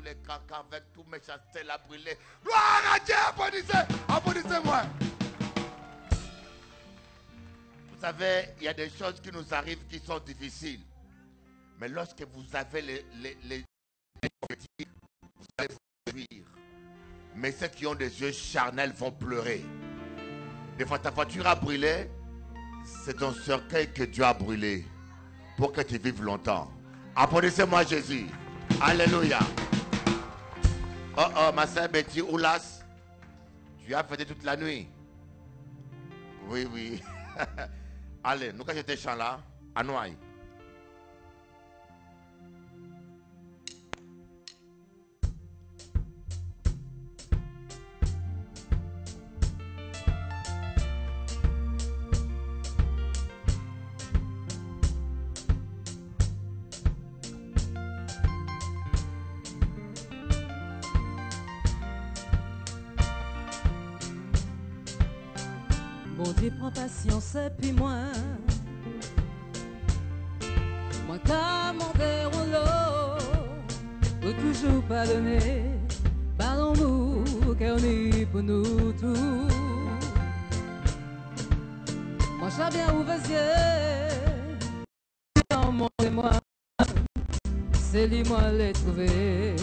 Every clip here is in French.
tous les cancans, avec tous mes chastés là brûlés. Gloire à Dieu, applaudissez, applaudissez-moi. Vous savez, il y a des choses qui nous arrivent qui sont difficiles. Mais lorsque vous avez les petits, vous allez fuir. Mais ceux qui ont des yeux charnels vont pleurer. Des fois, ta voiture a brûlé, c'est ton cercueil que Dieu a brûlé pour que tu vives longtemps. Applaudissez-moi Jésus. Alléluia. Oh oh, ma sœur Betty Oulas, tu as fêté toute la nuit. Oui, oui. Allez, nous quand j'étais chant là, à Noailles. Bon Dieu prend patience et puis moi qu'à monter en l'eau ou toujours pardonner pardon-nous car on est pour nous tous. Moi j'ai bien ouvert les yeux montrez-moi c'est lui moi l'ai trouvé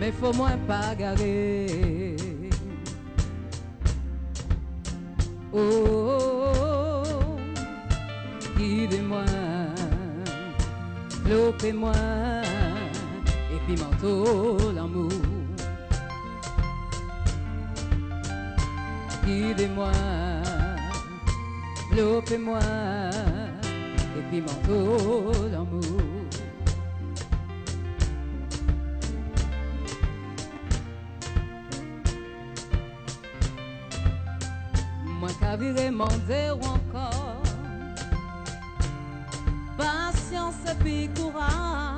mais faut moi pas garer. Oh, oh, oh, guidez-moi, lopez-moi, et puis manteau l'amour. Guidez-moi, lopez-moi, et puis manteau l'amour. Moi qu'à virer mon zéro encore. Patience et puis courage.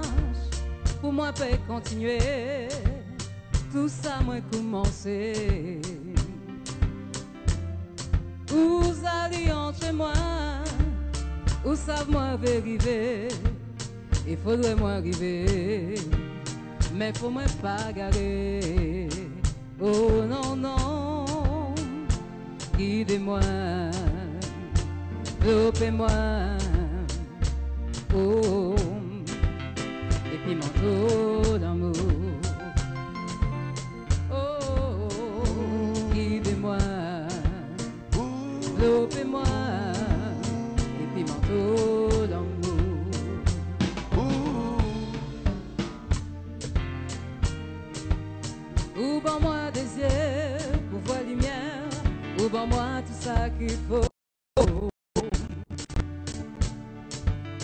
Pour moi peut continuer. Tout ça moi commencé. Vous allez entre moi. Où savent moi arriver. Il faudrait moi arriver. Mais faut moi pas garer. Oh non non. Guidez-moi, lopez-moi, oh, et puis manteau d'amour. Oh, guidez-moi, lopez-moi, et puis manteau d'amour. Ouvre-moi des yeux pour voir lumière. Ouvre-moi tout ça qu'il faut.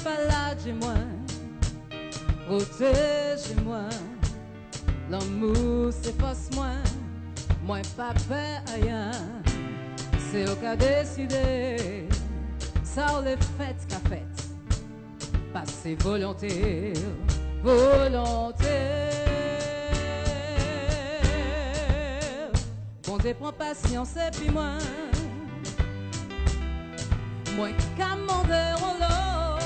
Baladez-moi, protégez-moi. L'amour c'est force-moi. Moi pas peur à rien. C'est au cas décidé. Ça on les fête qu'a fait. Passez volontaire, volontaire. Bon Dieu prend patience et puis moi qu'à demander en l'eau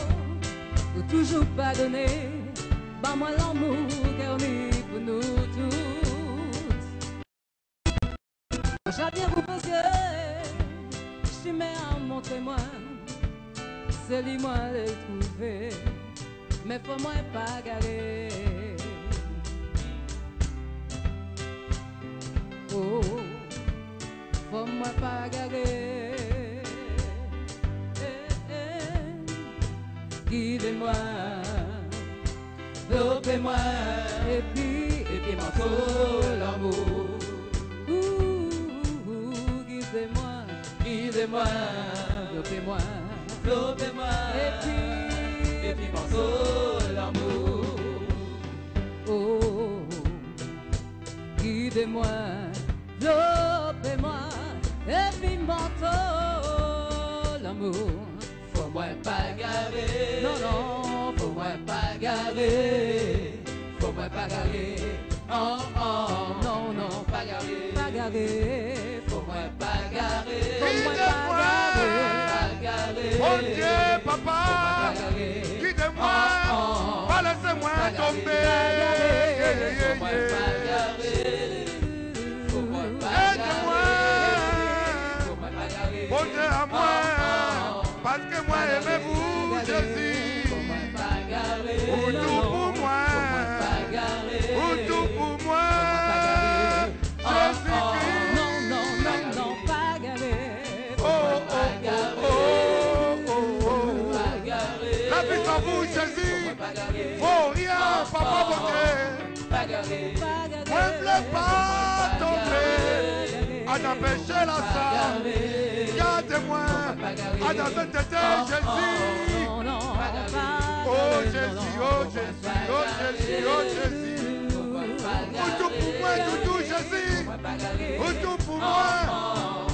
ou toujours pardonner. Bah moi l'amour car on est pour nous toutes. J'ai bien vous parce que je suis mère à montrer-moi. C'est lui moi le trouver. Mais faut moi pas garer. Oh, faut moi pas garer. Guidez-moi, lopez-moi, et puis manteau l'amour. Guidez-moi, guidez-moi, lopez-moi, lopez-moi, et puis manteau l'amour. Oh, guidez-moi, lopez-moi, et puis manteau l'amour. Faut moi pas garer, non non, faut moi pas garer, faut moi pas garer, oh oh, non non, pas garer, faut moi pas garer, faut moi pas garer, Mon Dieu, papa, guidez-moi, pas laissez-moi tomber, Moi, je ne voulais pas tomber à empêcher la sang. Garde-moi à dans cette tête, Jésus. Oh Jésus, oh Jésus, oh Jésus, oh Jésus. Tout pour moi, tout Jésus. Tout pour moi.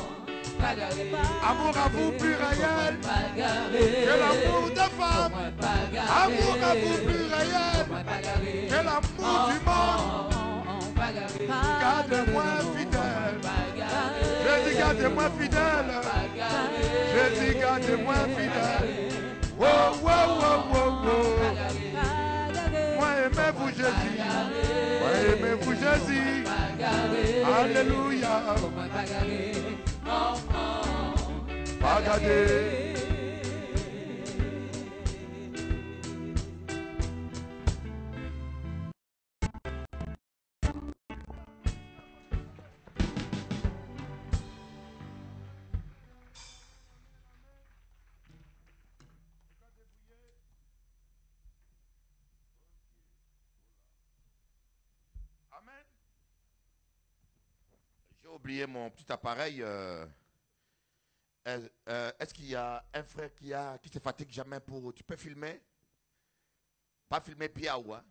Amour à vous plus réel que l'amour des femmes. Amour à vous plus réel que l'amour du monde. Garde-moi fidèle. Je dis garde-moi fidèle. Je dis garde-moi fidèle. Wow, wow, wow, wow, wow. Moi aimez-vous Jésus. Moi aimez-vous Jésus. Alléluia. Pas garder. Amen. J'ai oublié mon petit appareil. Est-ce qu'il y a un frère qui se fatigue jamais pour... Tu peux filmer? Pas filmer Piaou, hein?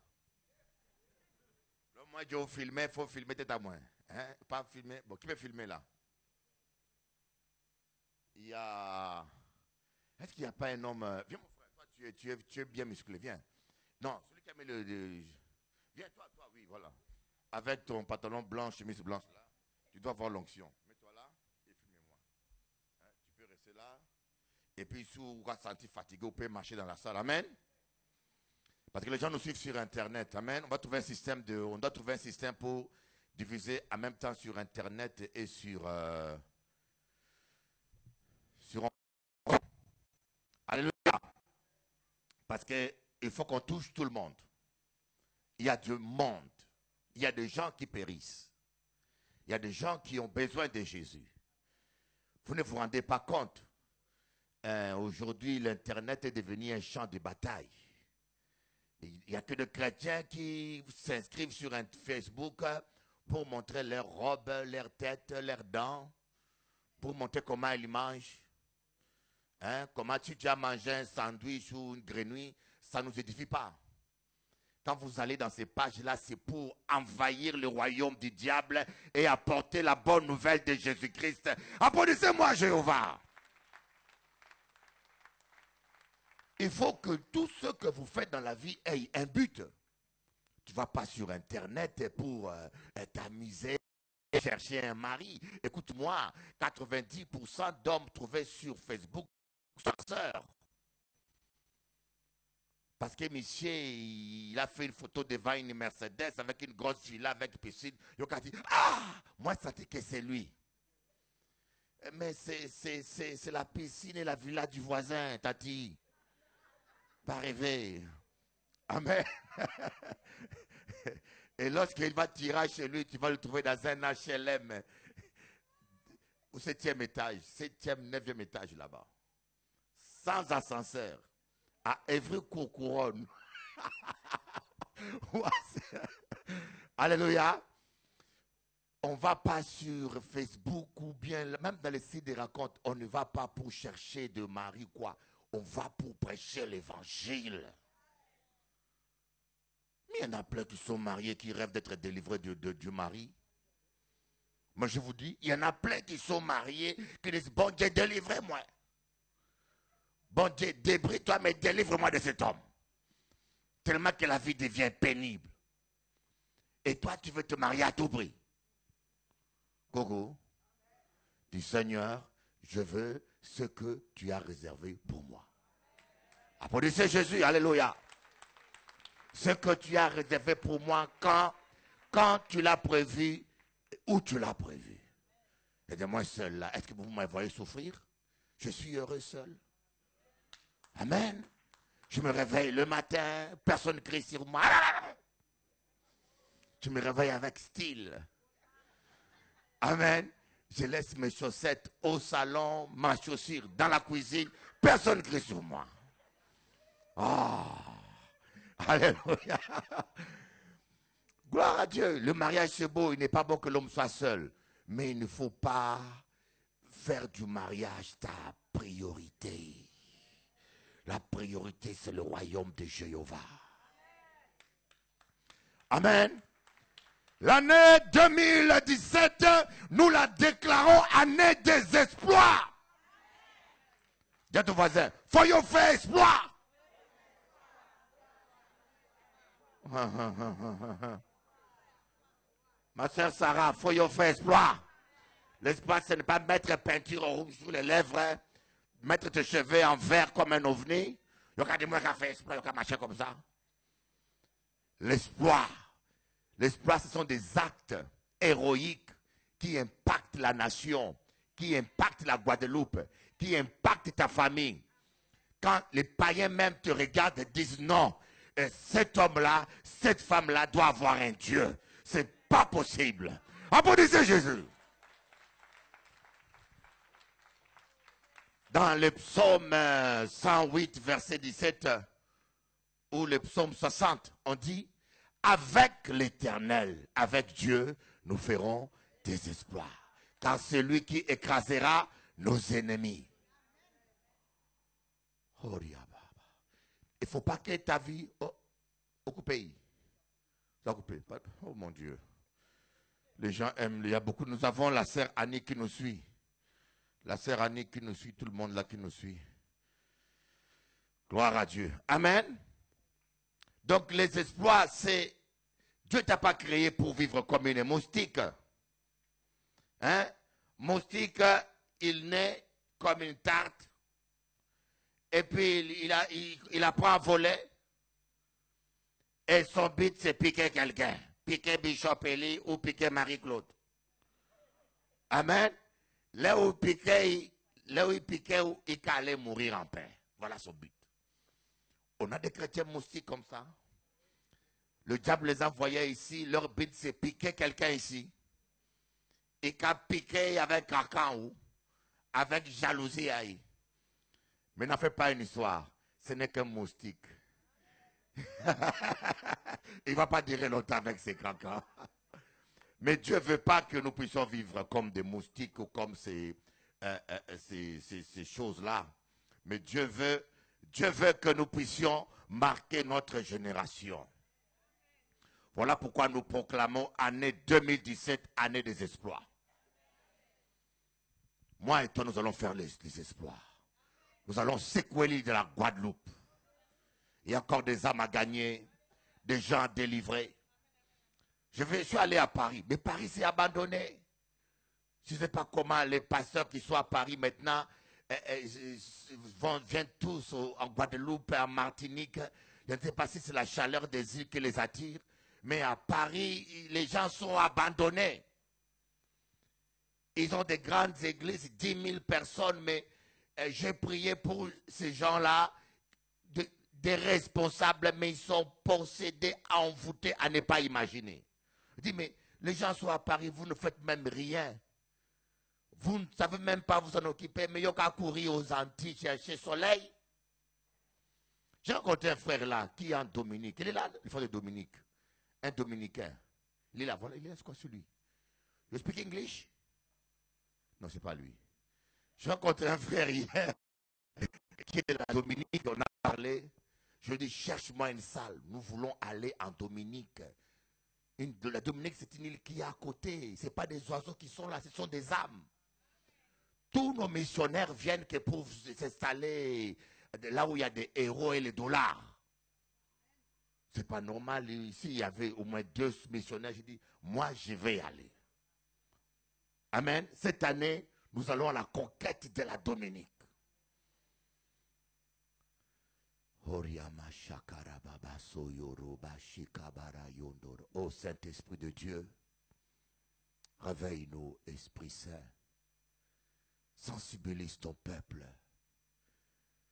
Moi, je vais filmer, il faut filmer tête à moi. Hein? Pas filmer... Bon, qui peut filmer là? Il y a... Est-ce qu'il n'y a pas un homme... Viens mon frère, toi tu es bien musclé, viens. Non, celui qui a mis le... Viens, toi, oui, voilà. Avec ton pantalon blanc, chemise blanche là, tu dois avoir l'onction. Mets-toi là et filmez-moi. Hein, tu peux rester là. Et puis, si vous vous sentez fatigué, vous pouvez marcher dans la salle. Amen. Parce que les gens nous suivent sur Internet. Amen. On doit trouver un système pour diffuser en même temps sur Internet et sur Alléluia. Parce qu'il faut qu'on touche tout le monde. Il y a du monde. Il y a des gens qui périssent. Il y a des gens qui ont besoin de Jésus. Vous ne vous rendez pas compte. Aujourd'hui, l'Internet est devenu un champ de bataille. Il n'y a que des chrétiens qui s'inscrivent sur un Facebook pour montrer leurs robes, leurs têtes, leurs dents, pour montrer comment ils mangent. Hein? Comment tu as mangé un sandwich ou une grenouille, ça ne nous édifie pas. Quand vous allez dans ces pages-là, c'est pour envahir le royaume du diable et apporter la bonne nouvelle de Jésus-Christ. Applaudissez-moi, Jéhovah. Il faut que tout ce que vous faites dans la vie ait un but. Tu ne vas pas sur Internet pour t'amuser, chercher un mari. Écoute-moi, 90% d'hommes trouvés sur Facebook sont sœurs. Parce que monsieur, il a fait une photo devant une Mercedes avec une grosse villa avec piscine. Il a dit, ah, moi ça dit que c'est lui. Mais c'est la piscine et la villa du voisin, tati. Pas rêver. Amen. Et lorsqu'il va tirer chez lui, tu vas le trouver dans un HLM. Au 7e étage, 7e, 9e étage là-bas. Sans ascenseur. À Évry-Courcouronne. Alléluia. On ne va pas sur Facebook ou bien, même dans les sites de rencontres, on ne va pas pour chercher de mari quoi. On va pour prêcher l'évangile. Mais il y en a plein qui sont mariés, qui rêvent d'être délivrés du mari. Moi je vous dis, il y en a plein qui sont mariés, qui disent, bon Dieu, délivrez-moi. Bon Dieu, débrouille-toi, mais délivre-moi de cet homme. Tellement que la vie devient pénible. Et toi, tu veux te marier à tout prix. Gogo, dis Seigneur, je veux ce que tu as réservé pour moi. Applaudissez Jésus, alléluia. Ce que tu as réservé pour moi, quand tu l'as prévu, où tu l'as prévu. Aidez-moi seul là. Est-ce que vous me voyez souffrir? Je suis heureux seul. Amen. Je me réveille le matin, personne ne crie sur moi. Je me réveille avec style. Amen. Je laisse mes chaussettes au salon, ma chaussure dans la cuisine, personne ne crie sur moi. Oh, alléluia. Gloire Gloire à Dieu. Le mariage, c'est beau. Il n'est pas bon que l'homme soit seul. Mais il ne faut pas faire du mariage ta priorité. La priorité, c'est le royaume de Jéhovah. Amen. L'année 2017, nous la déclarons année des exploits. Dis à ton voisin, faut y faire exploit. Ma soeur Sarah, faut y faire exploit. L'espoir, ce n'est pas mettre peinture rouge sur les lèvres, mettre tes cheveux en vert comme un ovni. Il y a des gens qui ont fait exploit, il y a marcher comme ça. L'espoir. L'espoir, ce sont des actes héroïques qui impactent la nation, qui impactent la Guadeloupe, qui impactent ta famille. Quand les païens même te regardent et disent non, cet homme-là, cette femme-là doit avoir un Dieu. C'est pas possible. Applaudissez Jésus. Dans le psaume 108, verset 17, ou le psaume 60, on dit, avec l'Éternel, avec Dieu, nous ferons des exploits. Car c'est lui qui écrasera nos ennemis. Il ne faut pas que ta vie occupe. Oh mon Dieu. Les gens aiment, il y a beaucoup. Nous avons la sœur Annie qui nous suit. La sœur Annie qui nous suit, tout le monde là qui nous suit. Gloire à Dieu. Amen. Donc les exploits, c'est... Dieu ne t'a pas créé pour vivre comme une moustique. Hein? Moustique, il naît comme une tarte. Et puis il apprend à voler. Et son but, c'est piquer quelqu'un. Piquer Bishop Eli ou piquer Marie-Claude. Amen. Là où il piquait, il allait mourir en paix. Voilà son but. On a des chrétiens moustiques comme ça. Le diable les envoyait ici. Leur but, c'est piquer quelqu'un ici. Et qu'à piquer avec cacan ou avec jalousie. Mais n'en fais pas une histoire. Ce n'est qu'un moustique. Il ne va pas durer longtemps avec ses cancans. Mais Dieu ne veut pas que nous puissions vivre comme des moustiques ou comme ces choses-là. Mais Dieu veut que nous puissions marquer notre génération. Voilà pourquoi nous proclamons année 2017, année des exploits. Moi et toi, nous allons faire les exploits. Nous allons secouer l'île de la Guadeloupe. Il y a encore des âmes à gagner, des gens à délivrer. Je suis allé à Paris, mais Paris s'est abandonné. Je ne sais pas comment les pasteurs qui sont à Paris maintenant viennent tous en Guadeloupe, en Martinique. Je ne sais pas si c'est la chaleur des îles qui les attire. Mais à Paris, les gens sont abandonnés. Ils ont des grandes églises, 10 000 personnes, mais j'ai prié pour ces gens-là, des responsables, mais ils sont possédés, envoûtés à ne pas imaginer. Je dis, mais les gens sont à Paris, vous ne faites même rien. Vous ne savez même pas vous en occuper, mais il y a qu'à courir aux Antilles chercher soleil. J'ai rencontré un frère là, qui est en Dominique. Il est là, le frère de Dominique. Un Dominicain. Il est là, voilà, il est là, c'est quoi celui? You speak English? Non, c'est pas lui. J'ai rencontré un frère hier qui est là, Dominique, on a parlé. Je lui ai dit, cherche-moi une salle. Nous voulons aller en Dominique. La Dominique, c'est une île qui est à côté. Ce n'est pas des oiseaux qui sont là, ce sont des âmes. Tous nos missionnaires viennent que pour s'installer là où il y a des héros et les dollars. C'est pas normal. Ici, il y avait au moins 2 missionnaires. J'ai dit, moi, je vais y aller. Amen. Cette année, nous allons à la conquête de la Dominique. Ô Saint-Esprit de Dieu, réveille-nous, Esprit Saint. Sensibilise ton peuple.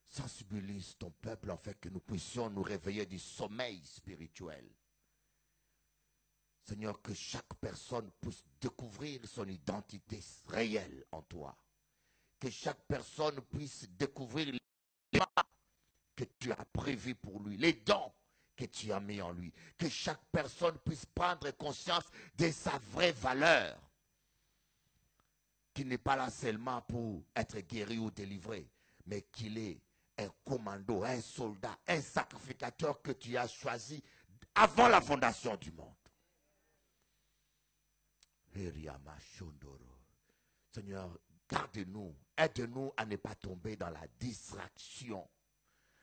Sensibilise ton peuple afin que nous puissions nous réveiller du sommeil spirituel. Seigneur, que chaque personne puisse découvrir son identité réelle en toi. Que chaque personne puisse découvrir les dons que tu as prévus pour lui, les dons que tu as mis en lui. Que chaque personne puisse prendre conscience de sa vraie valeur. Qui n'est pas là seulement pour être guéri ou délivré, mais qu'il est un commando, un soldat, un sacrificateur que tu as choisi avant la fondation du monde. Seigneur, garde-nous, aide-nous à ne pas tomber dans la distraction.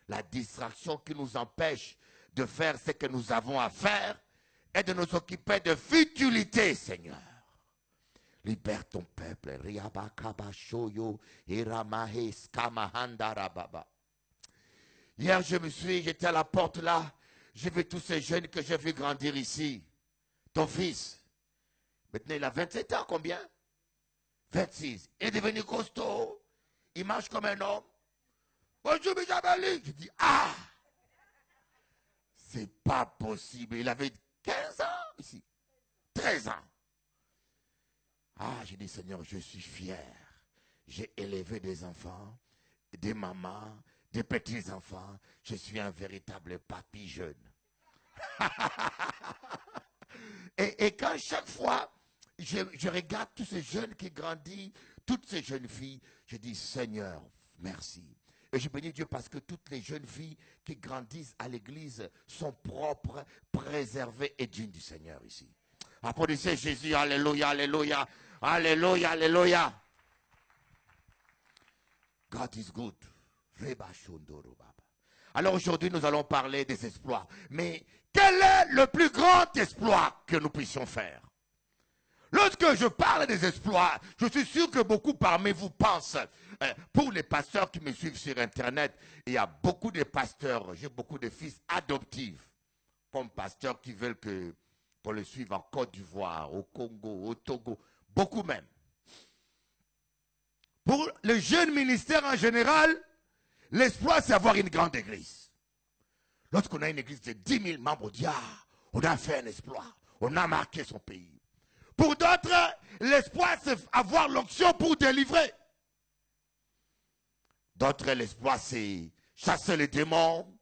La distraction qui nous empêche de faire ce que nous avons à faire et de nous occuper de futilité, Seigneur. Libère ton peuple. Hier, j'étais à la porte là, j'ai vu tous ces jeunes que j'ai vu grandir ici. Ton fils, maintenant il a 27 ans, combien? 26. Il est devenu costaud. Il marche comme un homme. Bonjour, Bijabali. Je dis, ah, c'est pas possible. Il avait 15 ans ici. 13 ans. Ah, j'ai dit, Seigneur, je suis fier. J'ai élevé des enfants, des mamans, des petits-enfants. Je suis un véritable papy jeune. et quand chaque fois, je regarde tous ces jeunes qui grandissent, toutes ces jeunes filles, je dis, Seigneur, merci. Et je bénis Dieu parce que toutes les jeunes filles qui grandissent à l'église sont propres, préservées et dignes du Seigneur ici. Applaudissez Jésus, alléluia, alléluia, alléluia, alléluia. God is good. Alors aujourd'hui, nous allons parler des exploits. Mais quel est le plus grand exploit que nous puissions faire? Lorsque je parle des exploits, je suis sûr que beaucoup parmi vous pensent, pour les pasteurs qui me suivent sur Internet, il y a beaucoup de pasteurs, j'ai beaucoup de fils adoptifs, comme pasteurs qui veulent qu'on les suive en Côte d'Ivoire, au Congo, au Togo, beaucoup même. Pour le jeune ministère en général, l'exploit c'est avoir une grande église. Lorsqu'on a une église de 10 000 membres, on dit, ah, on a fait un exploit, on a marqué son pays. Pour d'autres, l'espoir, c'est avoir l'onction pour délivrer. D'autres, l'espoir, c'est chasser les démons,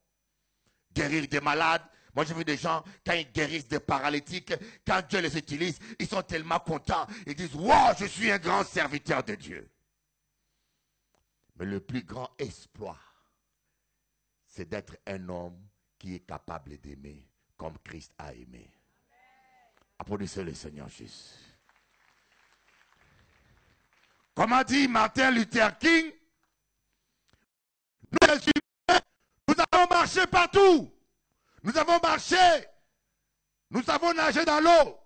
guérir des malades. Moi, j'ai vu des gens, quand ils guérissent des paralytiques, quand Dieu les utilise, ils sont tellement contents. Ils disent, wow, je suis un grand serviteur de Dieu. Mais le plus grand exploit, c'est d'être un homme qui est capable d'aimer comme Christ a aimé. Applaudissez le Seigneur Jésus. Comme a dit Martin Luther King, nous les humains, nous avons marché partout. Nous avons marché. Nous avons nagé dans l'eau.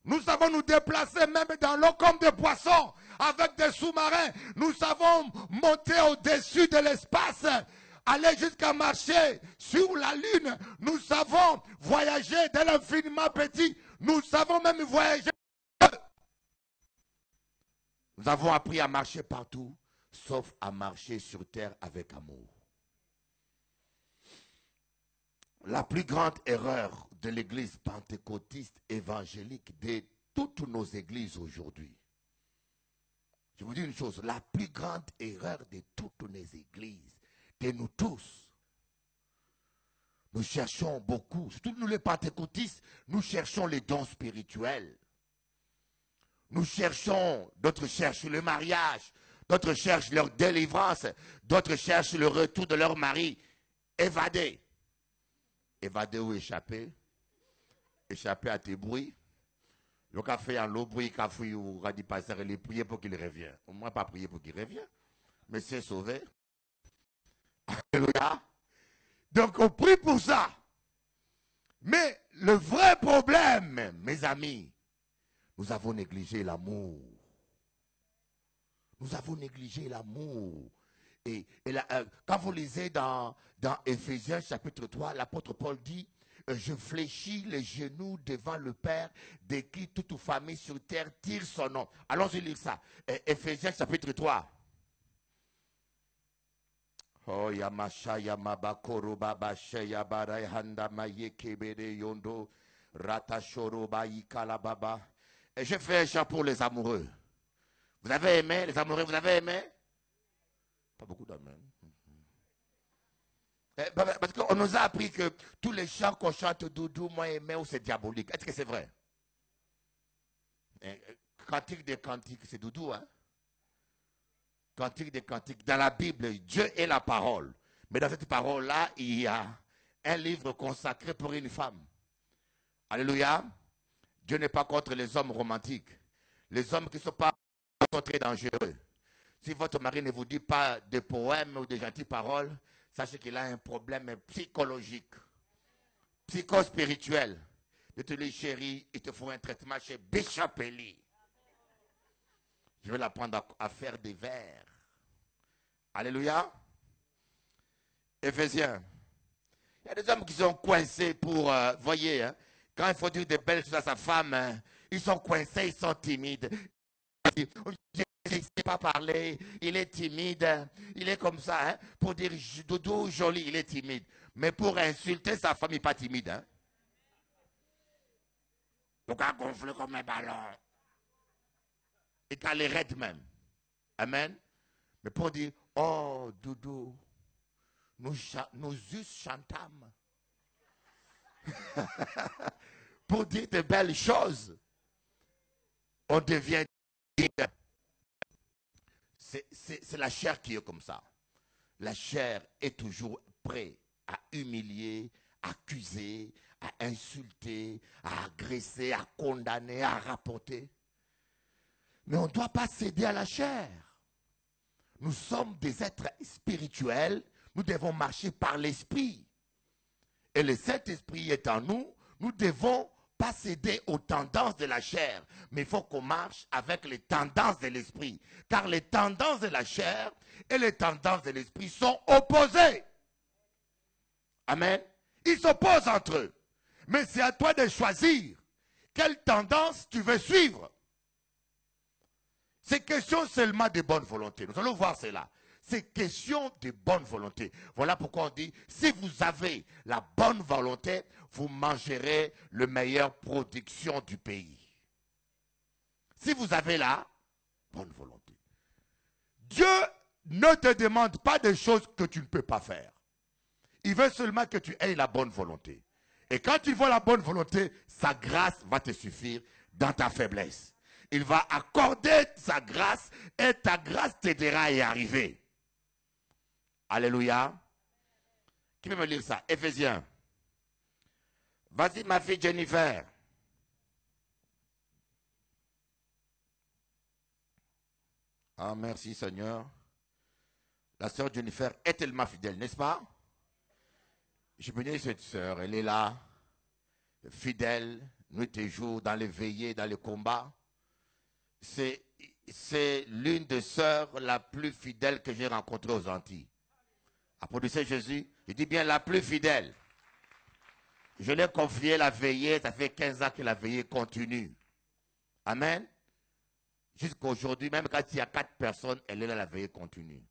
Nous savons nous déplacer même dans l'eau comme des poissons avec des sous-marins. Nous savons monter au-dessus de l'espace, aller jusqu'à marcher sur la lune. Nous savons voyager de l'infiniment petit. Nous savons même voyager. Nous avons appris à marcher partout, sauf à marcher sur terre avec amour. La plus grande erreur de l'église pentecôtiste évangélique, de toutes nos églises aujourd'hui. Je vous dis une chose, la plus grande erreur de toutes nos églises, de nous tous. Nous cherchons beaucoup, surtout nous les pentecôtistes, nous cherchons les dons spirituels. Nous cherchons, d'autres cherchent le mariage, d'autres cherchent leur délivrance, d'autres cherchent le retour de leur mari. Évader. Évader ou échapper. Échapper à tes bruits. Le café en l'eau, bruit, café ou radis passer, il est prié pour qu'il revienne. Au moins pas prier pour qu'il revienne. Mais c'est sauvé. Alléluia. Donc on prie pour ça. Mais le vrai problème, mes amis, nous avons négligé l'amour. Nous avons négligé l'amour. Et quand vous lisez dans Éphésiens chapitre 3, l'apôtre Paul dit, je fléchis les genoux devant le Père, de qui toute famille sur terre tire son nom. Allons-y lire ça. Éphésiens chapitre 3. Oh yamasha yamabakoro babashe yabarai handa mayekebede yondo ratashoro baikala baba. Et je fais un chant pour les amoureux. Vous avez aimé les amoureux, vous avez aimé? Pas beaucoup d'amen. Parce qu'on nous a appris que tous les chants qu'on chante doudou, moi et mais c'est diabolique. Est-ce que c'est vrai? Cantique des cantiques, c'est doudou, hein? Cantique des cantiques. Dans la Bible, Dieu est la parole. Mais dans cette parole-là, il y a un livre consacré pour une femme. Alléluia. Dieu n'est pas contre les hommes romantiques. Les hommes qui ne sont pas très dangereux. Si votre mari ne vous dit pas de poèmes ou de gentilles paroles, sachez qu'il a un problème psychologique, psychospirituel. Je te dis, chérie, il te faut un traitement chez Bishop Eli. Je vais l'apprendre à faire des vers. Alléluia. Éphésiens. Il y a des hommes qui sont coincés pour, voyez, hein, quand il faut dire des belles choses à sa femme, hein, ils sont coincés, ils sont timides. Il ne sait pas parler, il est timide, il est comme ça, hein, pour dire doudou, joli, il est timide. Mais pour insulter sa femme, il n'est pas timide. Hein. Donc, il a gonflé comme un ballon. Et qu'elle est raide même. Amen. Mais pour dire, oh, doudou, nous chantâmes. Pour dire de belles choses, on devient. C'est la chair qui est comme ça. La chair est toujours prête à humilier, à accuser, à insulter, à agresser, à condamner, à rapporter. Mais on ne doit pas céder à la chair. Nous sommes des êtres spirituels, nous devons marcher par l'esprit. Et le Saint-Esprit est en nous, nous devons pas céder aux tendances de la chair, mais il faut qu'on marche avec les tendances de l'esprit. Car les tendances de la chair et les tendances de l'esprit sont opposées. Amen. Ils s'opposent entre eux. Mais c'est à toi de choisir quelle tendance tu veux suivre. C'est question seulement de bonne volonté. Nous allons voir cela. C'est question de bonne volonté. Voilà pourquoi on dit, si vous avez la bonne volonté, vous mangerez la meilleure production du pays. Si vous avez la bonne volonté. Dieu ne te demande pas des choses que tu ne peux pas faire. Il veut seulement que tu aies la bonne volonté. Et quand tu vois la bonne volonté, sa grâce va te suffire dans ta faiblesse. Il va accorder sa grâce et ta grâce t'aidera à y arriver. Alléluia. Qui peut me lire ça? Éphésiens. Vas-y, ma fille Jennifer. Ah, merci Seigneur. La sœur Jennifer est tellement fidèle, n'est-ce pas? Je me dis, cette sœur, elle est là, fidèle, nuit et jour, dans les veillées, dans les combats. C'est l'une des sœurs la plus fidèle que j'ai rencontrée aux Antilles. Applaudissez Jésus. Je dis bien la plus fidèle. Je l'ai confié la veillée. Ça fait 15 ans que la veillée continue. Amen. Jusqu'à aujourd'hui, même quand il y a 4 personnes, elle est là, la veillée continue.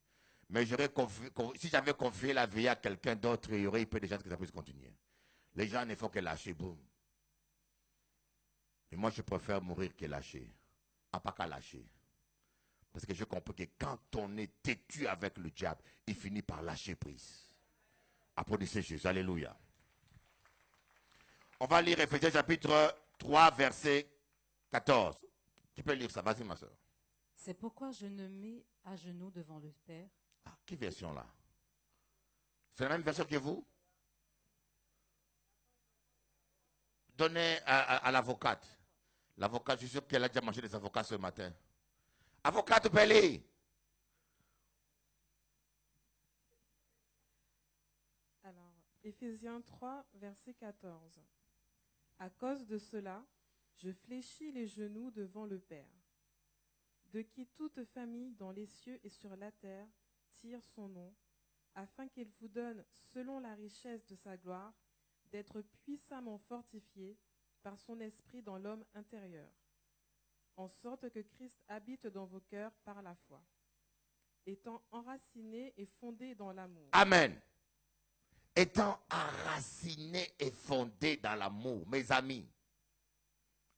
Mais si j'avais confié la veillée à quelqu'un d'autre, il y aurait peu de chances que ça puisse continuer. Les gens ne font que lâcher, boum. Et moi, je préfère mourir que lâcher. Pas qu'à lâcher. Parce que je comprends que quand on est têtu avec le diable, il finit par lâcher prise. Applaudissez Jésus. Alléluia. On va lire Éphésiens chapitre 3, verset 14. Tu peux lire ça. Vas-y, ma soeur. C'est pourquoi je me mets à genoux devant le Père. Ah, quelle version là? C'est la même version que vous? Donnez à l'avocate. L'avocate, je suis sûr qu'elle a déjà mangé des avocats ce matin. Avocate Pelé. Alors, Éphésiens 3, verset 14. À cause de cela, je fléchis les genoux devant le Père, de qui toute famille dans les cieux et sur la terre tire son nom, afin qu'il vous donne, selon la richesse de sa gloire, d'être puissamment fortifié par son esprit dans l'homme intérieur, en sorte que Christ habite dans vos cœurs par la foi, étant enraciné et fondé dans l'amour. Amen. Étant enraciné et fondé dans l'amour, mes amis.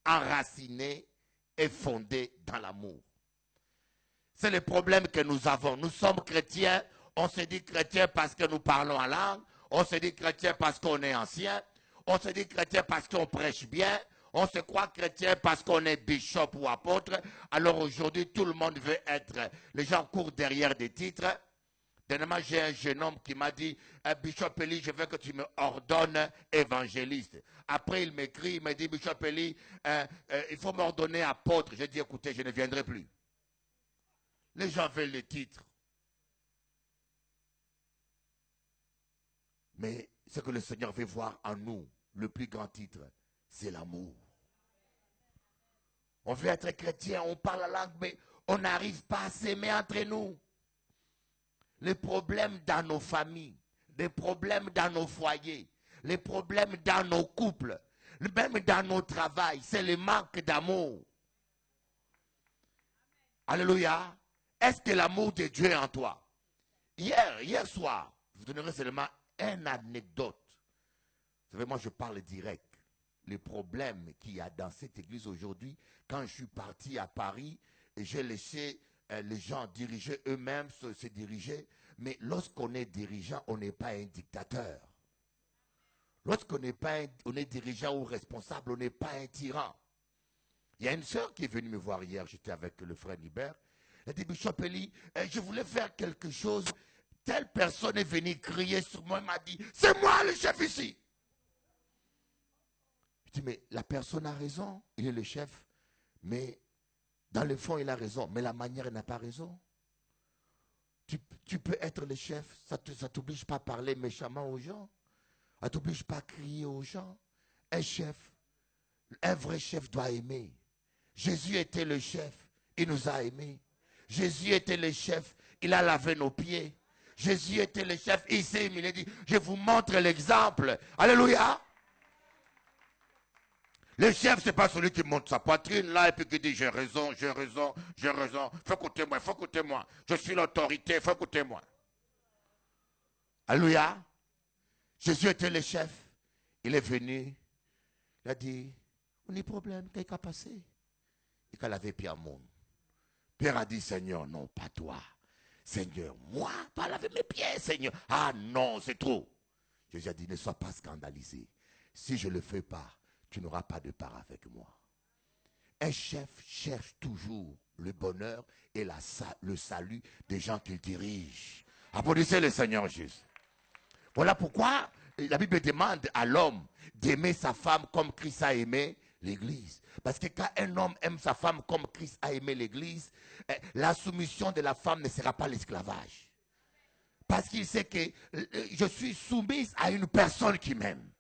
Enraciné et fondé dans l'amour. C'est le problème que nous avons. Nous sommes chrétiens, on se dit chrétien parce que nous parlons en langue, On se dit chrétien parce qu'on est ancien. On se dit chrétien parce qu'on prêche bien. On se croit chrétien parce qu'on est bishop ou apôtre. Alors aujourd'hui, tout le monde veut être. Les gens courent derrière des titres. Dernièrement, j'ai un jeune homme qui m'a dit, Bishop Eli, je veux que tu me ordonnes évangéliste. Après, il m'écrit, il me dit, Bishop Eli, il faut m'ordonner apôtre. J'ai dit, écoutez, je ne viendrai plus. Les gens veulent les titres. Mais ce que le Seigneur veut voir en nous, le plus grand titre, c'est l'amour. On veut être chrétien, on parle la langue, mais on n'arrive pas à s'aimer entre nous. Les problèmes dans nos familles, les problèmes dans nos foyers, les problèmes dans nos couples, même dans nos travails, c'est le manque d'amour. Alléluia. Est-ce que l'amour de Dieu est en toi? Hier soir, je vous donnerai seulement une anecdote. Vous savez, moi je parle direct. Les problèmes qu'il y a dans cette église aujourd'hui, quand je suis parti à Paris, j'ai laissé les gens diriger eux-mêmes, se diriger. Mais lorsqu'on est dirigeant, on n'est pas un dictateur. Lorsqu'on n'est pas on est dirigeant ou responsable, on n'est pas un tyran. Il y a une sœur qui est venue me voir hier, j'étais avec le frère Libert. Elle dit, Bishop Eli, je voulais faire quelque chose. Telle personne est venue crier sur moi, elle m'a dit, c'est moi le chef ici. Je dis, mais la personne a raison, il est le chef, mais dans le fond, il a raison, mais la manière, il n'a pas raison. Tu peux être le chef, ça ne t'oblige pas à parler méchamment aux gens, ça ne t'oblige pas à crier aux gens. Un chef, un vrai chef doit aimer. Jésus était le chef, il nous a aimés. Jésus était le chef, il a lavé nos pieds. Jésus était le chef, il s'est aimé, il a dit, je vous montre l'exemple. Alléluia. Le chef, ce n'est pas celui qui monte sa poitrine là et puis qui dit j'ai raison, j'ai raison, j'ai raison. Faut écouter moi, faut écouter moi. Je suis l'autorité, faut écouter moi. Alléluia. Jésus était le chef. Il est venu. Il a dit, on a problème, qu'est-ce qui a passé? Et quand il avait Pierre monde. Pierre a dit, Seigneur, non, pas toi. Seigneur, moi, pas laver mes pieds, Seigneur. Ah non, c'est trop. Jésus a dit, ne sois pas scandalisé. Si je ne le fais pas, tu n'auras pas de part avec moi. Un chef cherche toujours le bonheur et le salut des gens qu'il dirige. Applaudissez le Seigneur Jésus. Voilà pourquoi la Bible demande à l'homme d'aimer sa femme comme Christ a aimé l'Église. Parce que quand un homme aime sa femme comme Christ a aimé l'Église, la soumission de la femme ne sera pas l'esclavage. Parce qu'il sait que je suis soumise à une personne qui m'aime.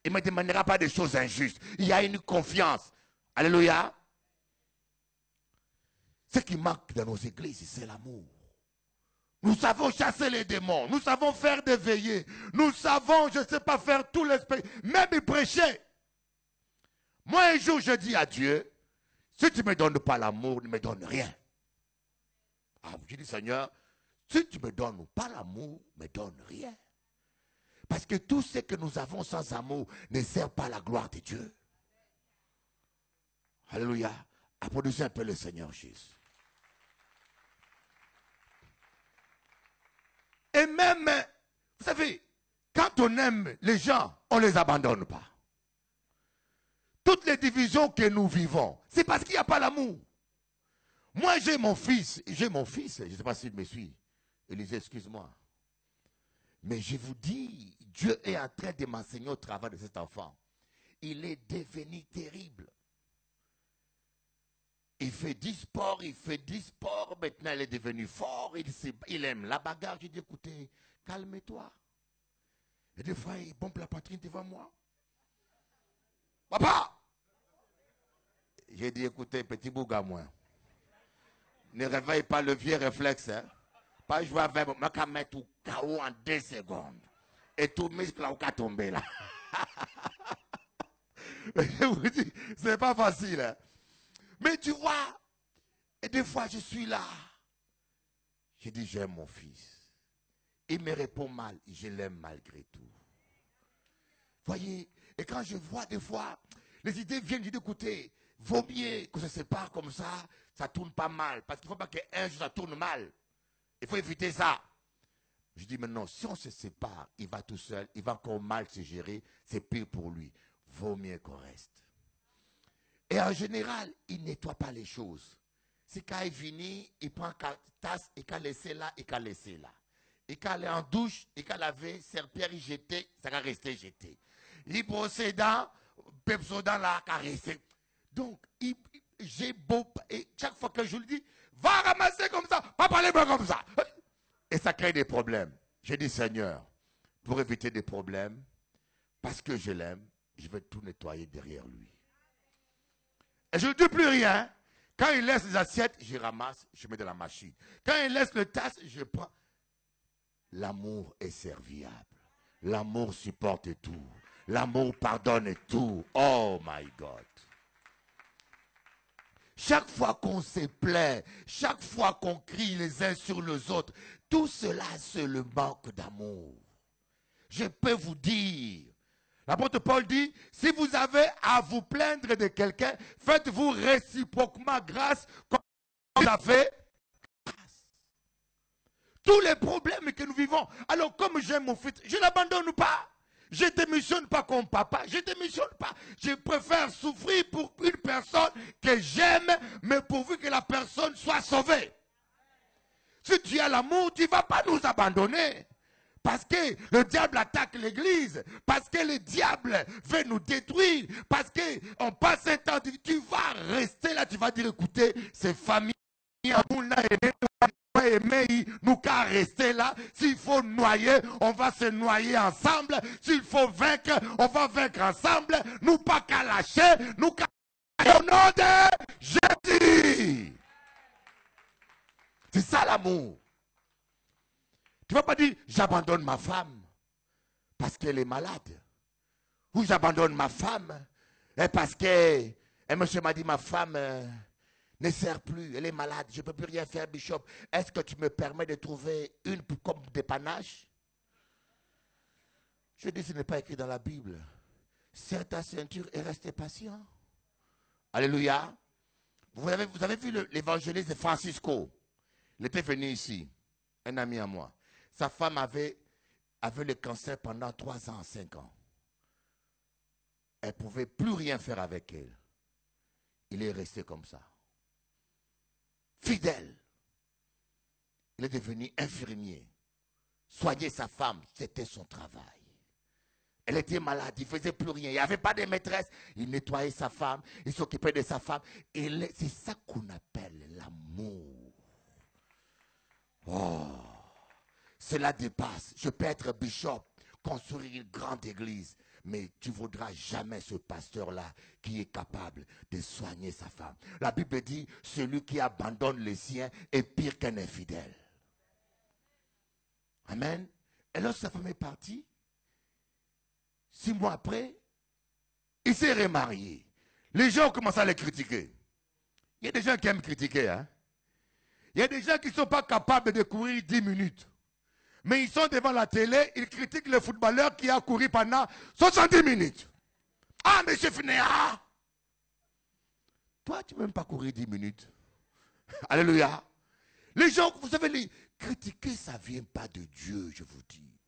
Il ne me demandera pas des choses injustes. Il y a une confiance. Alléluia. Ce qui manque dans nos églises, c'est l'amour. Nous savons chasser les démons. Nous savons faire des veillées. Nous savons, je ne sais pas, faire tout l'esprit. Même y prêcher. Moi, un jour, je dis à Dieu, si tu ne me donnes pas l'amour, ne me donne rien. Ah, je dis, Seigneur, si tu ne me donnes pas l'amour, ne me donne rien. Parce que tout ce que nous avons sans amour ne sert pas à la gloire de Dieu. Alléluia. Applaudissez un peu le Seigneur Jésus. Et même, vous savez, quand on aime les gens, on ne les abandonne pas. Toutes les divisions que nous vivons, c'est parce qu'il n'y a pas l'amour. Moi, j'ai mon fils, je ne sais pas s'il me suit. Élisée, excuse-moi. Mais je vous dis, Dieu est en train de m'enseigner au travail de cet enfant. Il est devenu terrible. Il fait du sport, maintenant il est devenu fort, il aime la bagarre. Je dis, écoutez, calme-toi. Et des fois, il pompe la poitrine devant moi. Papa! J'ai dit, écoutez, petit bouga, moi. Ne réveille pas le vieux réflexe, hein. Pas jouer avec moi, je vais mettre au chaos en 2 secondes. Et tout muscle va tomber là. Je vous dis, c'est pas facile. Hein? Mais tu vois, et des fois je suis là. Je dis, j'aime mon fils. Il me répond mal, je l'aime malgré tout. Voyez, et quand je vois des fois, les idées viennent, je dis, écoutez, vaut mieux que ça se sépare comme ça tourne pas mal. Parce qu'il ne faut pas qu'un jour ça tourne mal. Il faut éviter ça. Je dis, mais non, si on se sépare, il va tout seul, il va encore mal se gérer, c'est pire pour lui. Vaut mieux qu'on reste. Et en général, il ne nettoie pas les choses. C'est quand il finit, il prend une tasse, il va laisser là, il va laisser là. Il va aller en douche, il va laver, serpillère, il jeter, ça va rester jeté. Il procédant, Pepsodent là, il va rester. Donc, j'ai beau, et chaque fois que je lui dis, va ramasser comme ça, pas parler comme ça. Et ça crée des problèmes. J'ai dit, Seigneur, pour éviter des problèmes, parce que je l'aime, je vais tout nettoyer derrière lui. Et je ne dis plus rien. Quand il laisse les assiettes, je ramasse, je mets dans la machine. Quand il laisse le tasse, je prends. L'amour est serviable. L'amour supporte tout. L'amour pardonne tout. Oh my God. Chaque fois qu'on se plaint, chaque fois qu'on crie les uns sur les autres, tout cela, c'est le manque d'amour. Je peux vous dire, l'apôtre Paul dit, si vous avez à vous plaindre de quelqu'un, faites-vous réciproquement grâce comme vous avez grâce. Tous les problèmes que nous vivons, alors comme j'aime mon fils, je ne l'abandonne pas. Je ne démissionne pas comme papa, je ne démissionne pas. Je préfère souffrir pour une personne que j'aime, mais pourvu que la personne soit sauvée. Si tu as l'amour, tu ne vas pas nous abandonner. Parce que le diable attaque l'église, parce que le diable veut nous détruire, parce qu'on passe un temps, tu vas rester là, tu vas dire, écoutez, ces familles, nous qu'à rester là, s'il faut noyer, on va se noyer ensemble, s'il faut vaincre, on va vaincre ensemble, nous pas qu'à lâcher, nous qu'à au nom de Jésus. C'est ça l'amour. Tu ne vas pas dire, j'abandonne ma femme parce qu'elle est malade. Ou j'abandonne ma femme parce que monsieur m'a dit, ma femme ne sert plus, elle est malade, je ne peux plus rien faire, Bishop. Est-ce que tu me permets de trouver une comme dépannage? Je dis, ce n'est pas écrit dans la Bible. Serre ta ceinture et reste patient. Alléluia. Vous avez vu l'évangéliste de Francisco. Il était venu ici, un ami à moi. Sa femme avait le cancer pendant 3 ans, 5 ans. Elle ne pouvait plus rien faire avec elle. Il est resté comme ça. Fidèle. Il est devenu infirmier. Soigner sa femme, c'était son travail. Elle était malade, il ne faisait plus rien. Il n'y avait pas de maîtresse. Il nettoyait sa femme, il s'occupait de sa femme. Et c'est ça qu'on appelle l'amour. Oh, cela dépasse. Je peux être bishop, construire une grande église, mais tu ne voudras jamais ce pasteur-là qui est capable de soigner sa femme. La Bible dit, celui qui abandonne les siens est pire qu'un infidèle. Amen. Et lorsque sa femme est partie, 6 mois après, il s'est remarié. Les gens ont commencé à le critiquer. Il y a des gens qui aiment critiquer, hein. Il y a des gens qui ne sont pas capables de courir 10 minutes. Mais ils sont devant la télé, ils critiquent le footballeur qui a couru pendant 70 minutes. Ah, monsieur Finéa! Toi, tu ne peux même pas courir 10 minutes. Alléluia. Les gens, vous savez, les critiquer, ça ne vient pas de Dieu, je vous dis.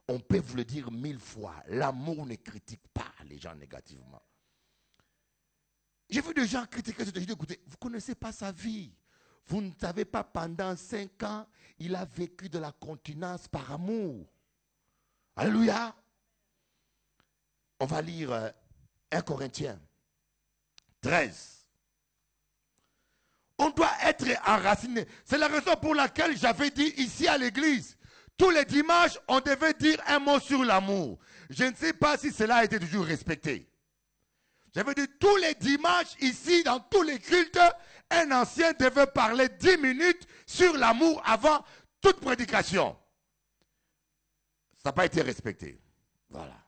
On peut vous le dire 1000 fois. L'amour ne critique pas les gens négativement. J'ai vu des gens critiquer, je dis, écoutez, vous ne connaissez pas sa vie. Vous ne savez pas, pendant 5 ans, il a vécu de la continence par amour. Alléluia. On va lire 1 Corinthiens 13. On doit être enraciné. C'est la raison pour laquelle j'avais dit ici à l'église, tous les dimanches, on devait dire un mot sur l'amour. Je ne sais pas si cela a été toujours respecté. J'avais dit tous les dimanches, ici, dans tous les cultes, un ancien devait parler 10 minutes sur l'amour avant toute prédication. Ça n'a pas été respecté. Voilà.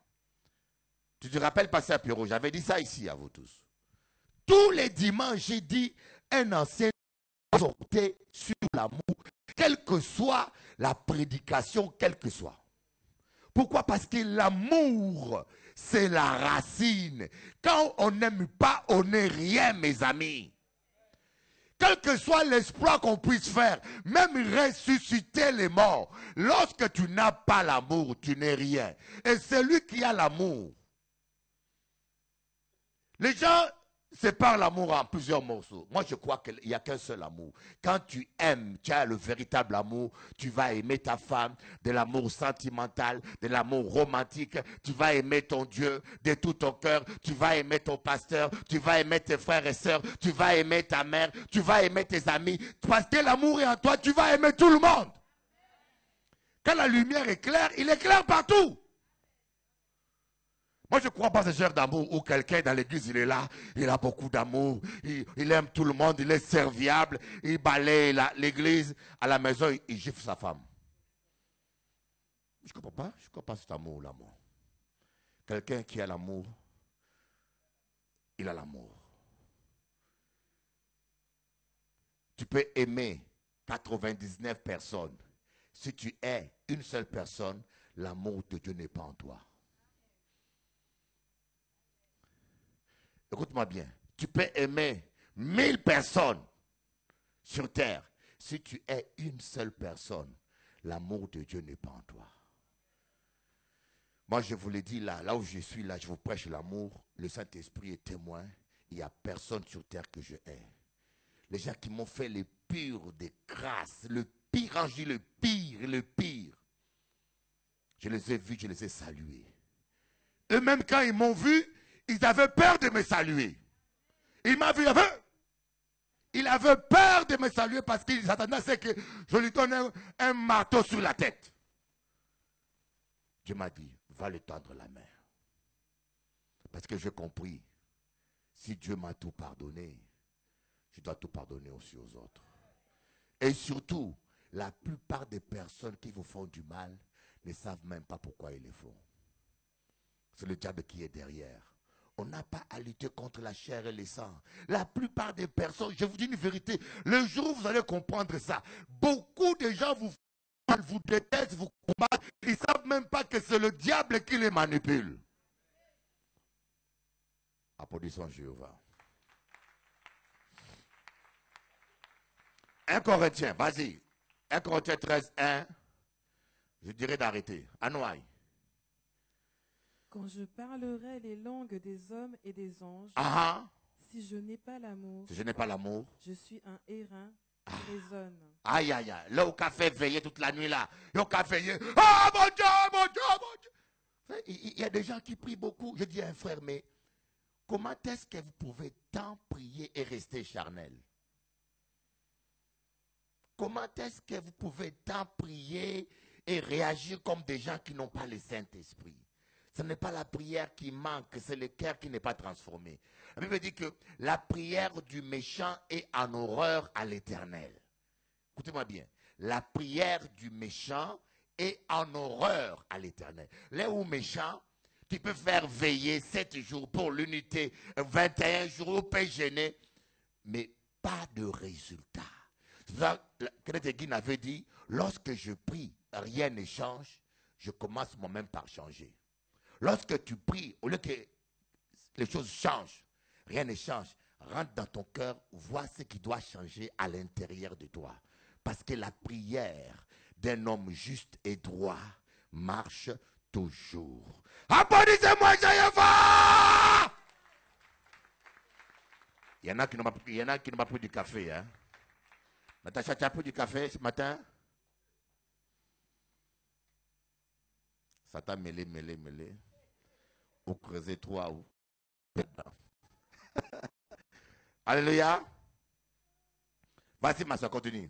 Tu te rappelles, Pasteur Pierrot, j'avais dit ça ici à vous tous. Tous les dimanches, j'ai dit, un ancien sortait sur l'amour, quelle que soit la prédication, quelle que soit. Pourquoi? Parce que l'amour, c'est la racine. Quand on n'aime pas, on n'est rien, mes amis. quel que soit l'exploit qu'on puisse faire, même ressusciter les morts, lorsque tu n'as pas l'amour, tu n'es rien. Et celui qui a l'amour, les gens séparent l'amour en plusieurs morceaux. Moi, je crois qu'il n'y a qu'un seul amour. Quand tu aimes, tu as le véritable amour, tu vas aimer ta femme, de l'amour sentimental, de l'amour romantique, tu vas aimer ton Dieu de tout ton cœur, tu vas aimer ton pasteur, tu vas aimer tes frères et sœurs, tu vas aimer ta mère, tu vas aimer tes amis, parce que l'amour est en toi, tu vas aimer tout le monde. Quand la lumière est claire, il est clair partout. Moi, je ne crois pas à ce genre d'amour où quelqu'un dans l'église, il est là, il a beaucoup d'amour, il aime tout le monde, il est serviable, il balaye l'église, à la maison, il gifle sa femme. Je ne comprends pas, je ne crois pas à cet amour, l'amour. Quelqu'un qui a l'amour, il a l'amour. Tu peux aimer 99 personnes. Si tu es une seule personne, l'amour de Dieu n'est pas en toi. Écoute-moi bien, tu peux aimer 1000 personnes sur terre. Si tu es une seule personne, l'amour de Dieu n'est pas en toi. Moi, je vous l'ai dit là où je suis, là, je vous prêche l'amour. Le Saint-Esprit est témoin. Il n'y a personne sur terre que je hais. Les gens qui m'ont fait les pires des grâces, le pire, quand je dis le pire, je les ai vus, je les ai salués. Eux-mêmes, quand ils m'ont vu, ils avaient peur de me saluer. Il m'a vu, il avait peur de me saluer parce qu'il s'attendait à ce que je lui donne un marteau sur la tête. Dieu m'a dit, va lui tendre la main. Parce que j'ai compris, si Dieu m'a tout pardonné, je dois tout pardonner aussi aux autres. Et surtout, la plupart des personnes qui vous font du mal ne savent même pas pourquoi ils le font. C'est le diable qui est derrière. On n'a pas à lutter contre la chair et le sang. La plupart des personnes, je vous dis une vérité, le jour où vous allez comprendre ça, beaucoup de gens vous détestent, vous combattent, ils ne savent même pas que c'est le diable qui les manipule. Applaudissons Jéhovah. 1 Corinthiens, vas-y. 1 Corinthiens 13, 1. Je dirais d'arrêter. Anouaï. Quand je parlerai les langues des hommes et des anges, si je n'ai pas l'amour, je suis un airain qui résonne. Aïe, aïe, aïe. Là, au café veillé toute la nuit, là. Au café veillé. Ah, mon Dieu, mon Dieu, mon Dieu. Il y a des gens qui prient beaucoup. Je dis à un frère, mais comment est-ce que vous pouvez tant prier et rester charnel? Comment est-ce que vous pouvez tant prier et réagir comme des gens qui n'ont pas le Saint-Esprit? Ce n'est pas la prière qui manque, c'est le cœur qui n'est pas transformé. La Bible dit que la prière du méchant est en horreur à l'Éternel. Écoutez-moi bien. La prière du méchant est en horreur à l'Éternel. Là où méchant, tu peux faire veiller 7 jours pour l'unité, 21 jours, au peut gêner, mais pas de résultat. C'est ça que Kenneth Hagin avait dit, lorsque je prie, rien ne change, je commence moi-même par changer. Lorsque tu pries, au lieu que les choses changent, rien ne change, rentre dans ton cœur, vois ce qui doit changer à l'intérieur de toi. Parce que la prière d'un homme juste et droit marche toujours. Applaudissez-moi, Jéhovah! Il y en a qui n'ont pas pris du café, hein? Natacha, tu as pris du café ce matin? Ça t'a mêlé. Ou creuser toi ou. Alléluia. Vas-y, ma soeur, continue.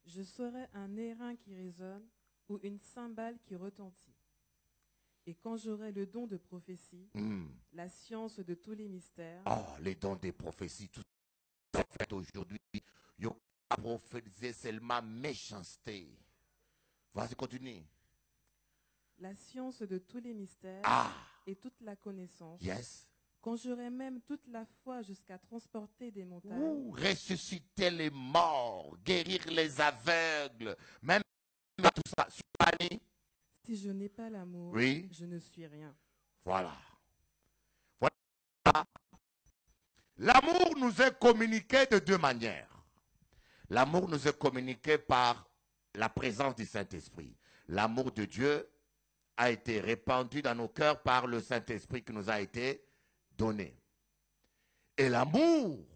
Je serai un airain qui résonne ou une cymbale qui retentit. Et quand j'aurai le don de prophétie, la science de tous les mystères. Les dons des prophéties, tout ça fait aujourd'hui. Il a prophétisé seulement méchanceté. Vas-y, continue. La science de tous les mystères et toute la connaissance. Yes. Quand j'aurai même toute la foi jusqu'à transporter des montagnes. Ressusciter les morts, guérir les aveugles, même tout ça. Si je n'ai pas l'amour, je ne suis rien. Voilà. L'amour nous est communiqué de deux manières. L'amour nous est communiqué par la présence du Saint-Esprit. L'amour de Dieu a été répandu dans nos cœurs par le Saint-Esprit qui nous a été donné. Et l'amour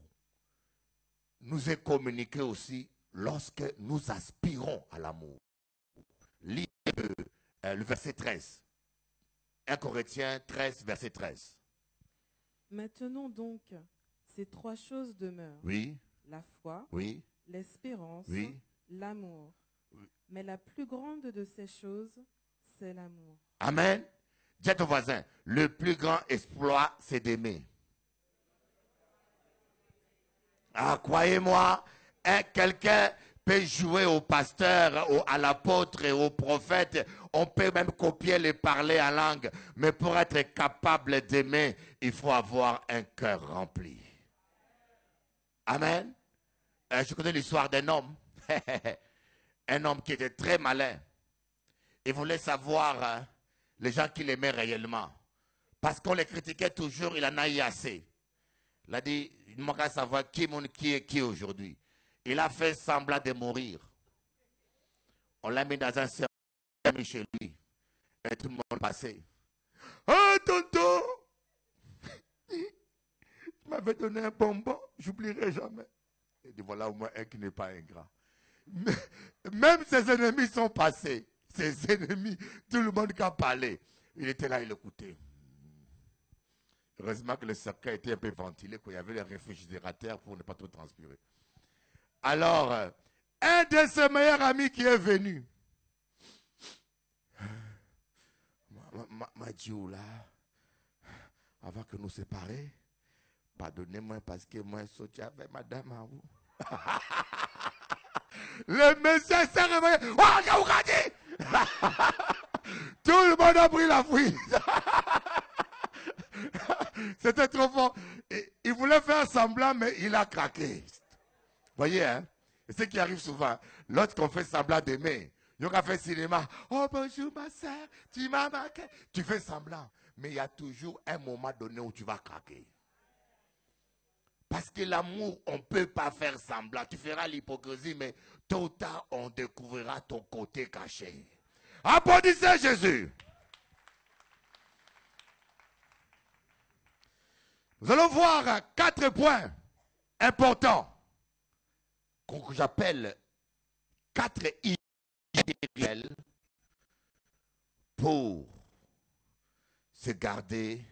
nous est communiqué aussi lorsque nous aspirons à l'amour. Lisez le verset 13. 1 Corinthiens 13, verset 13. Maintenant donc, ces trois choses demeurent. Oui, La foi, oui, l'espérance, oui. l'amour. Oui. Mais la plus grande de ces choses, c'est l'amour. Amen. Dis à ton voisin, le plus grand exploit, c'est d'aimer. Ah, croyez-moi, quelqu'un peut jouer au pasteur, à l'apôtre et au prophète. On peut même copier les parler en langue. Mais pour être capable d'aimer, il faut avoir un cœur rempli. Amen. Je connais l'histoire d'un homme. Un homme qui était très malin. Il voulait savoir les gens qui l'aimaient réellement. Parce qu'on les critiquait toujours, il en a eu assez. Il a dit, il manque à savoir qui est qui aujourd'hui. Il a fait semblant de mourir. On l'a mis dans un cercueil chez lui. Et tout le monde passait. Ah, tonton! Tu m'avais donné un bonbon, j'oublierai jamais. Il dit, voilà au moins un qui n'est pas ingrat. Même ses ennemis sont passés. Ses ennemis, tout le monde qui a parlé. Il était là, il écoutait. Heureusement que le cercueil était un peu ventilé, qu'il y avait les réfrigérateurs pour ne pas trop transpirer. Alors, un de ses meilleurs amis qui est venu m'a dit, oh là, avant que nous séparions, pardonnez-moi parce que moi, je suis avec madame à vous. Le monsieur s'est réveillé. Tout le monde a pris la fuite. C'était trop fort. Il voulait faire semblant, mais il a craqué. Voyez, hein? C'est ce qui arrive souvent. Lorsqu'on fait semblant d'aimer, il y a fait cinéma. Oh bonjour ma soeur, tu m'as manqué. Tu fais semblant. Mais il y a toujours un moment donné où tu vas craquer. Parce que l'amour, on ne peut pas faire semblant. Tu feras l'hypocrisie, mais tôt ou tard, on découvrira ton côté caché. Applaudissez Jésus. Nous allons voir 4 points importants que j'appelle 4 idées pour se garder,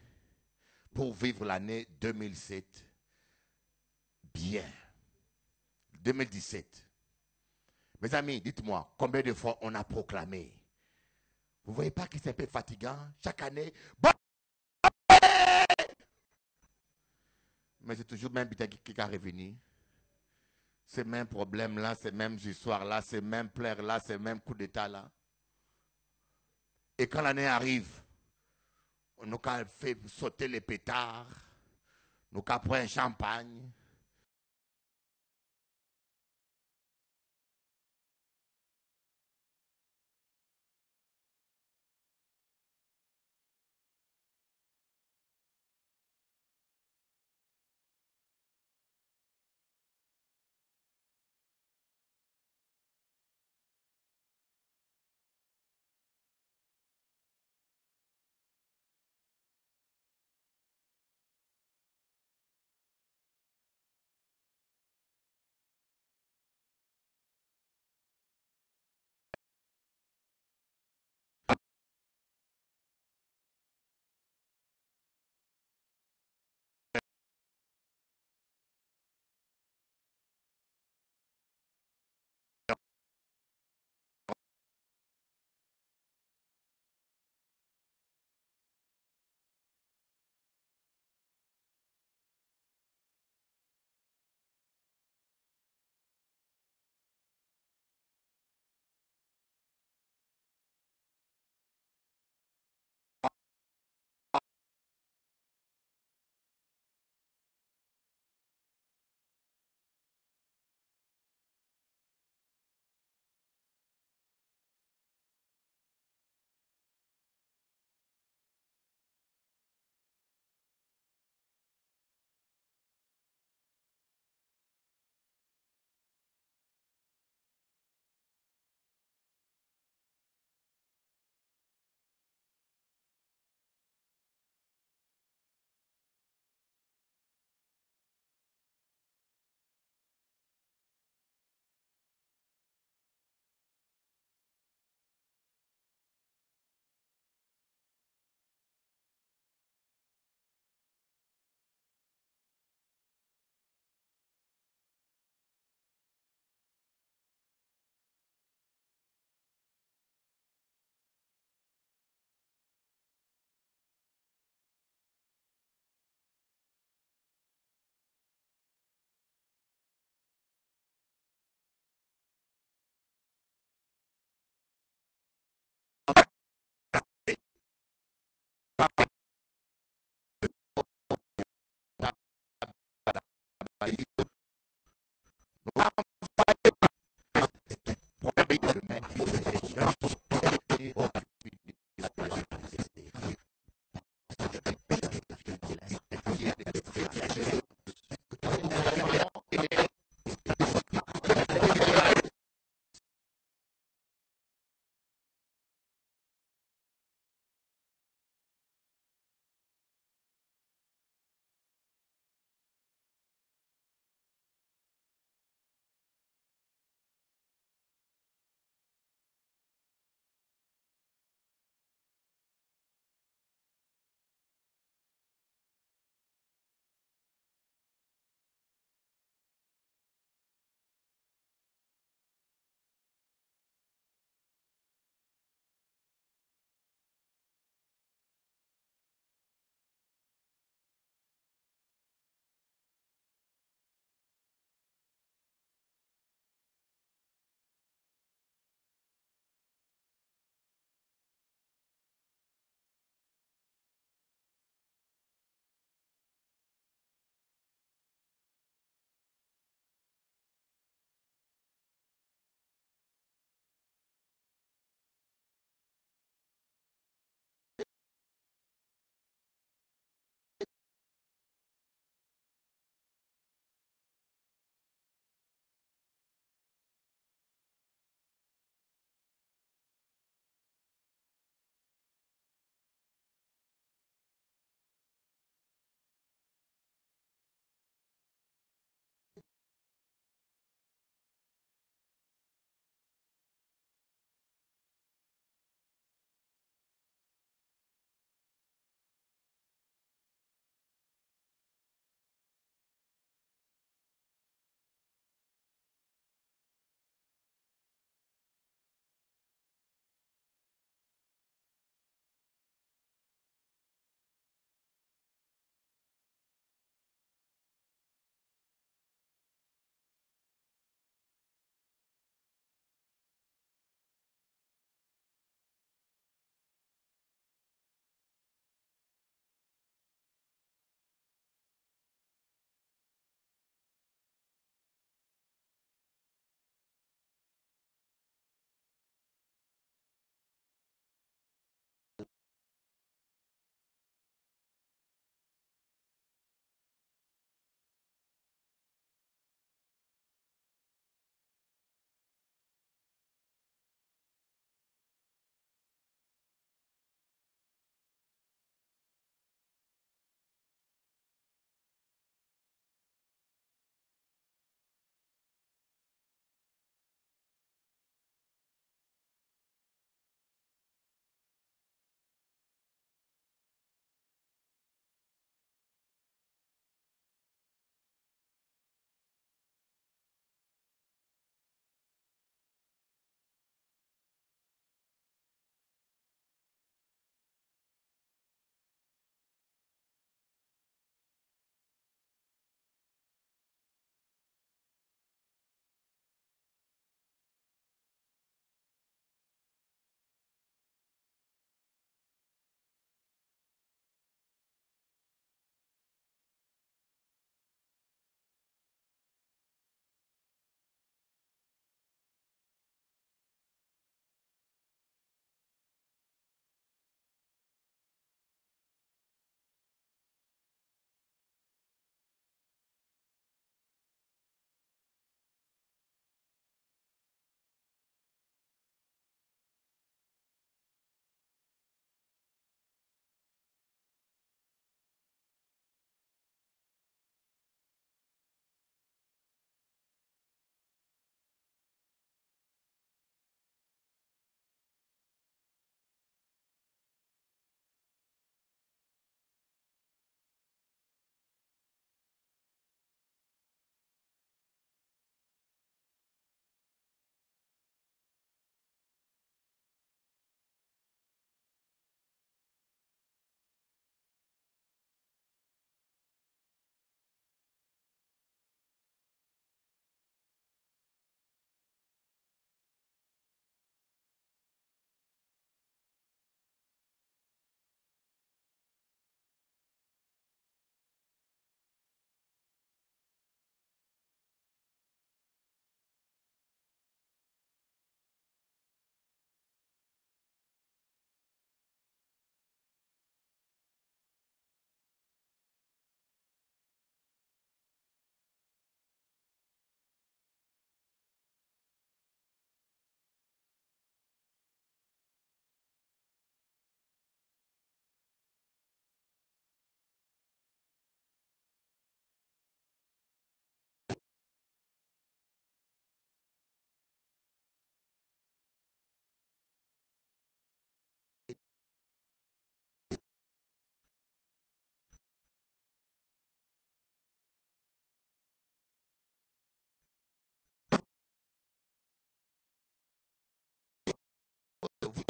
pour vivre l'année 2007 bien. 2017. Mes amis, dites-moi, combien de fois on a proclamé? Vous ne voyez pas que c'est un peu fatigant chaque année? Bon, mais c'est toujours même qui a revenu. Ces mêmes problèmes-là, ces mêmes histoires-là, ces mêmes pleurs-là, ces mêmes coups d'État-là. Et quand l'année arrive, on nous a fait sauter les pétards, nous a pris un champagne.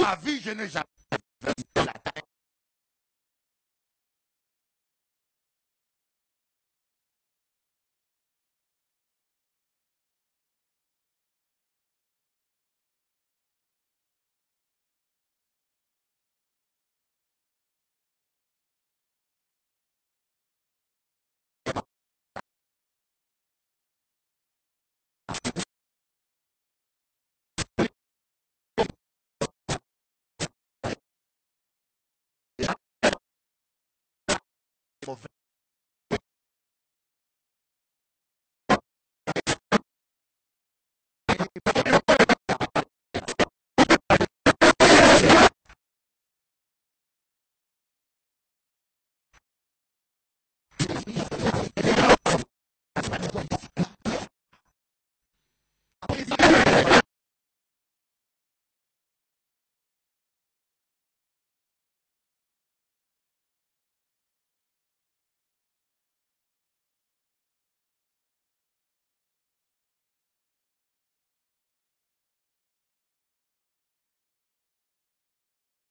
ma vie, je n'ai jamais vu la terre. Mauvais.